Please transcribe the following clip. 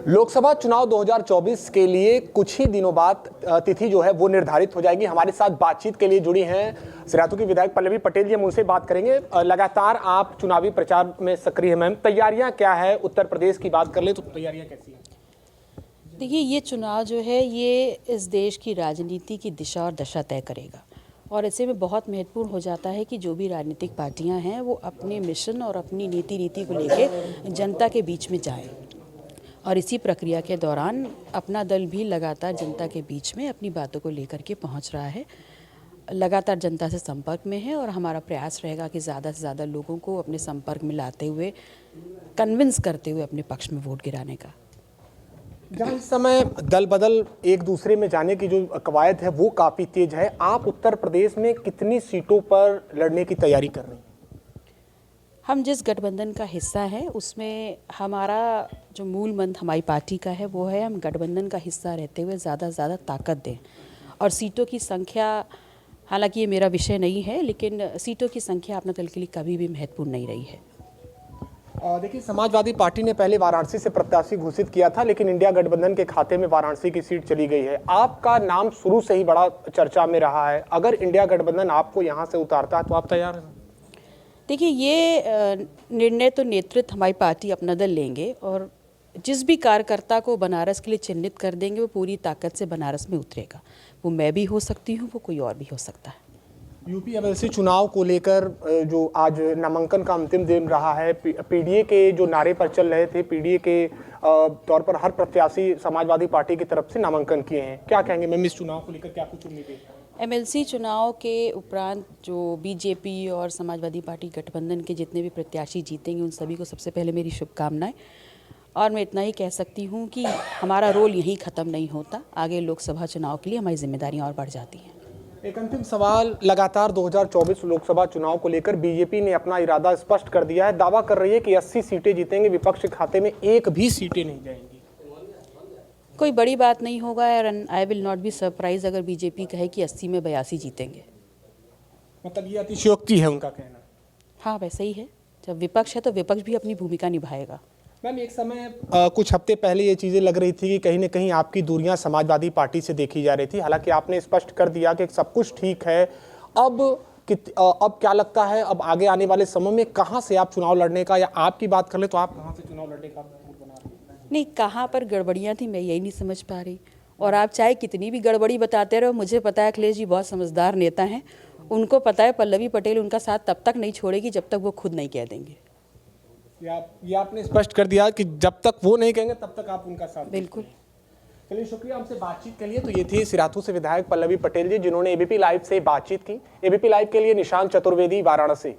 लोकसभा चुनाव 2024 के लिए कुछ ही दिनों बाद तिथि जो है वो निर्धारित हो जाएगी। हमारे साथ बातचीत के लिए जुड़ी हैं सिराथू की विधायक पल्लवी पटेल जी। हम उनसे बात करेंगे। लगातार आप चुनावी प्रचार में सक्रिय हैं मैम, तैयारियां क्या है? उत्तर प्रदेश की बात कर ले तो तैयारियां कैसी हैं? देखिए, ये चुनाव जो है ये इस देश की राजनीति की दिशा और दशा तय करेगा और ऐसे में बहुत महत्वपूर्ण हो जाता है कि जो भी राजनीतिक पार्टियां हैं वो अपने मिशन और अपनी नीति को लेके जनता के बीच में जाएं और इसी प्रक्रिया के दौरान अपना दल भी लगातार जनता के बीच में अपनी बातों को लेकर के पहुंच रहा है, लगातार जनता से संपर्क में है और हमारा प्रयास रहेगा कि ज़्यादा से ज़्यादा लोगों को अपने संपर्क में लाते हुए कन्विंस करते हुए अपने पक्ष में वोट गिराने का। जहाँ इस समय दल बदल एक दूसरे में जाने की जो कवायद है वो काफ़ी तेज है, आप उत्तर प्रदेश में कितनी सीटों पर लड़ने की तैयारी कर रही हैं? हम जिस गठबंधन का हिस्सा है उसमें हमारा जो मूल मंत्र हमारी पार्टी का है वो है हम गठबंधन का हिस्सा रहते हुए ज़्यादा से ज़्यादा ताकत दें और सीटों की संख्या, हालांकि ये मेरा विषय नहीं है, लेकिन सीटों की संख्या अपने दल के लिए कभी भी महत्वपूर्ण नहीं रही है। देखिए, समाजवादी पार्टी ने पहले वाराणसी से प्रत्याशी घोषित किया था, लेकिन इंडिया गठबंधन के खाते में वाराणसी की सीट चली गई है। आपका नाम शुरू से ही बड़ा चर्चा में रहा है। अगर इंडिया गठबंधन आपको यहाँ से उतारता है तो आप तैयार हैं? देखिए, ये निर्णय तो नेतृत्व हमारी पार्टी अपना दल लेंगे और जिस भी कार्यकर्ता को बनारस के लिए चिन्हित कर देंगे वो पूरी ताकत से बनारस में उतरेगा। वो मैं भी हो सकती हूँ, वो कोई और भी हो सकता है। यूपी एमएलसी चुनाव को लेकर जो आज नामांकन का अंतिम दिन रहा है, पीडीए के जो नारे पर चल रहे थे, पीडीए के तौर पर हर प्रत्याशी समाजवादी पार्टी की तरफ से नामांकन किए हैं। क्या कहेंगे मैम इस चुनाव को लेकर, क्या कुछ उम्मीदें? एमएलसी चुनाव के उपरांत जो बीजेपी और समाजवादी पार्टी गठबंधन के जितने भी प्रत्याशी जीतेंगे उन सभी को सबसे पहले मेरी शुभकामनाएं। और मैं इतना ही कह सकती हूं कि हमारा रोल यहीं ख़त्म नहीं होता, आगे लोकसभा चुनाव के लिए हमारी जिम्मेदारियां और बढ़ जाती हैं। एक अंतिम सवाल, लगातार 2024 लोकसभा चुनाव को लेकर बीजेपी ने अपना इरादा स्पष्ट कर दिया है, दावा कर रही है कि 80 सीटें जीतेंगे, विपक्ष के खाते में एक भी सीटें नहीं जाएंगी। कोई बड़ी बात नहीं होगा और I will not be surprise अगर बीजेपी कहे कि 80 में 82 जीतेंगे। मतलब ये अतिशयोक्ति है उनका कहना? हाँ, वैसे ही है। जब विपक्ष है तो विपक्ष भी अपनी भूमिका निभाएगा। मैम, एक समय कुछ हफ्ते पहले ये चीज़ें लग रही थी कि कहीं ना कहीं आपकी दूरियां समाजवादी पार्टी से देखी जा रही थी, हालांकि आपने स्पष्ट कर दिया कि सब कुछ ठीक है। अब क्या लगता है, अब आगे आने वाले समय में कहां से आप चुनाव लड़ने का, या आपकी बात कर ले तो आप कहां से चुनाव लड़ने का बना रहे हैं? नहीं, कहाँ पर गड़बड़ियाँ थी मैं यही नहीं समझ पा रही। और आप चाहे कितनी भी गड़बड़ी बताते रहो, मुझे पता है अखिलेश जी बहुत समझदार नेता हैं, उनको पता है पल्लवी पटेल उनका साथ तब तक नहीं छोड़ेगी जब तक वो खुद नहीं कह देंगे। ये आपने स्पष्ट कर दिया कि जब तक वो नहीं कहेंगे तब तक आप उनका साथ? बिल्कुल। चलिए, शुक्रिया हमसे बातचीत के लिए। तो ये थी सिराथू से विधायक पल्लवी पटेल जी, जिन्होंने एबीपी लाइव से बातचीत की। एबीपी लाइव के लिए निशांत चतुर्वेदी, वाराणसी।